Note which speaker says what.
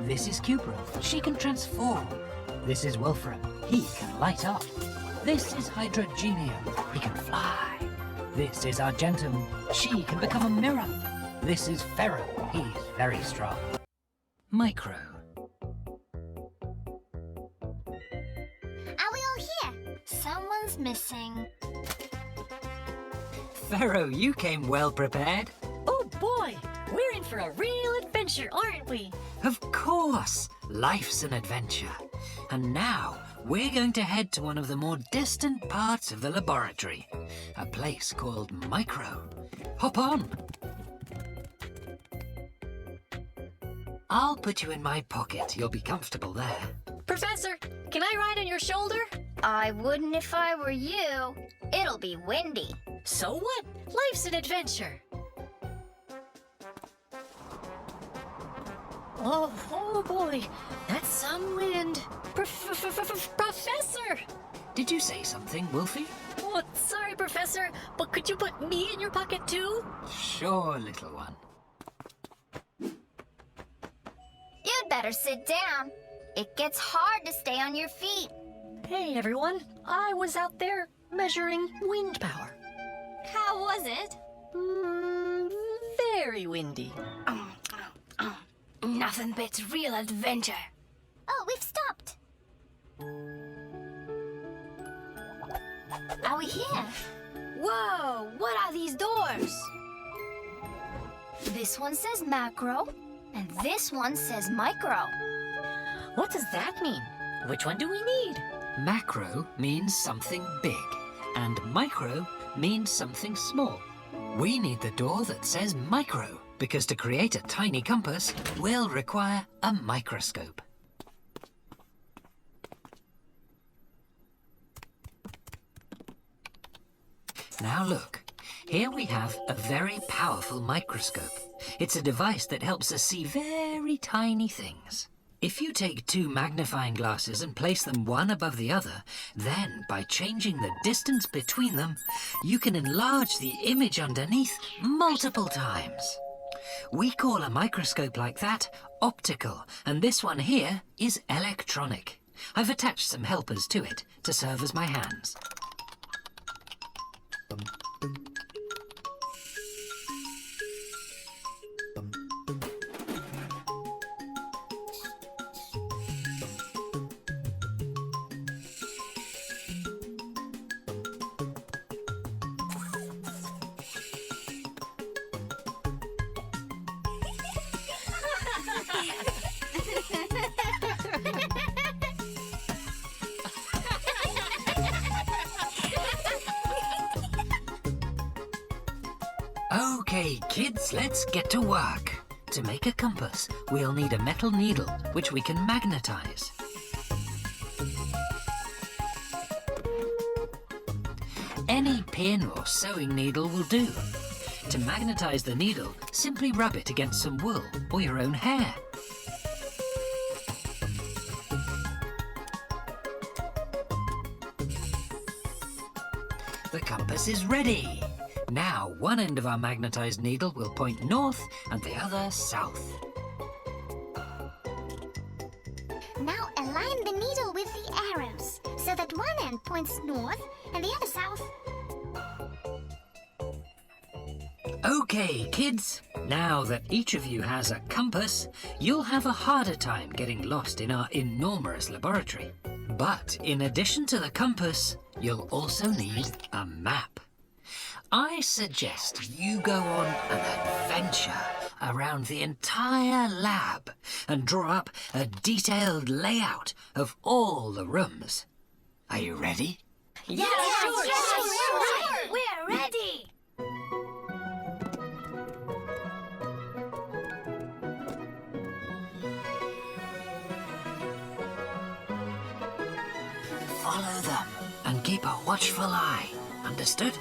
Speaker 1: This is Cupra. She can transform. This is Wolfram. He can light up. This is Hydrogenio. He can fly. This is Argentum. She can become a mirror. This is Ferro. He's very strong. Micro.
Speaker 2: Are we all here? Someone's missing.
Speaker 1: Ferro, you came well prepared.
Speaker 3: Oh boy, we're in for a real adventure, aren't we?
Speaker 1: Of course, life's an adventure. And now we're going to head to one of the more distant parts of the laboratory, a place called Micro. Hop on. I'll put you in my pocket. You'll be comfortable there.
Speaker 3: Professor, can I ride on your shoulder?
Speaker 2: I wouldn't if I were you. It'll be windy.
Speaker 3: So what? Life's an adventure. Oh boy, that's some wind. Professor!
Speaker 1: Did you say something, Wolfie?
Speaker 3: Oh, sorry, Professor, but could you put me in your pocket too?
Speaker 1: Sure, little one.
Speaker 2: You'd better sit down. It gets hard to stay on your feet.
Speaker 3: Hey everyone, I was out there measuring wind power.
Speaker 2: How was it?
Speaker 3: Very windy.
Speaker 2: Nothing beats real adventure. Oh, we've stopped. Are we here? Whoa, what are these doors? This one says macro, and this one says micro.
Speaker 3: What does that mean? Which one do we need?
Speaker 1: Macro means something big, and micro means something small. We need the door that says micro, because to create a tiny compass, we'll require a microscope. Now look, here we have a very powerful microscope. It's a device that helps us see very tiny things. If you take two magnifying glasses and place them one above the other, then by changing the distance between them, you can enlarge the image underneath multiple times. We call a microscope like that optical, and this one here is electronic. I've attached some helpers to it to serve as my hands. Okay, kids, let's get to work. To make a compass, we'll need a metal needle, which we can magnetize. Any pin or sewing needle will do. To magnetize the needle, simply rub it against some wool or your own hair. The compass is ready. Now, one end of our magnetized needle will point north and the other south.
Speaker 2: Now align the needle with the arrows so that one end points north and the other south.
Speaker 1: Okay, kids. Now that each of you has a compass, you'll have a harder time getting lost in our enormous laboratory. But in addition to the compass, you'll also need a map. I suggest you go on an adventure around the entire lab and draw up a detailed layout of all the rooms. Are you ready?
Speaker 3: Yeah,
Speaker 2: Sure. We're ready.
Speaker 1: Follow them and keep a watchful eye. Understood?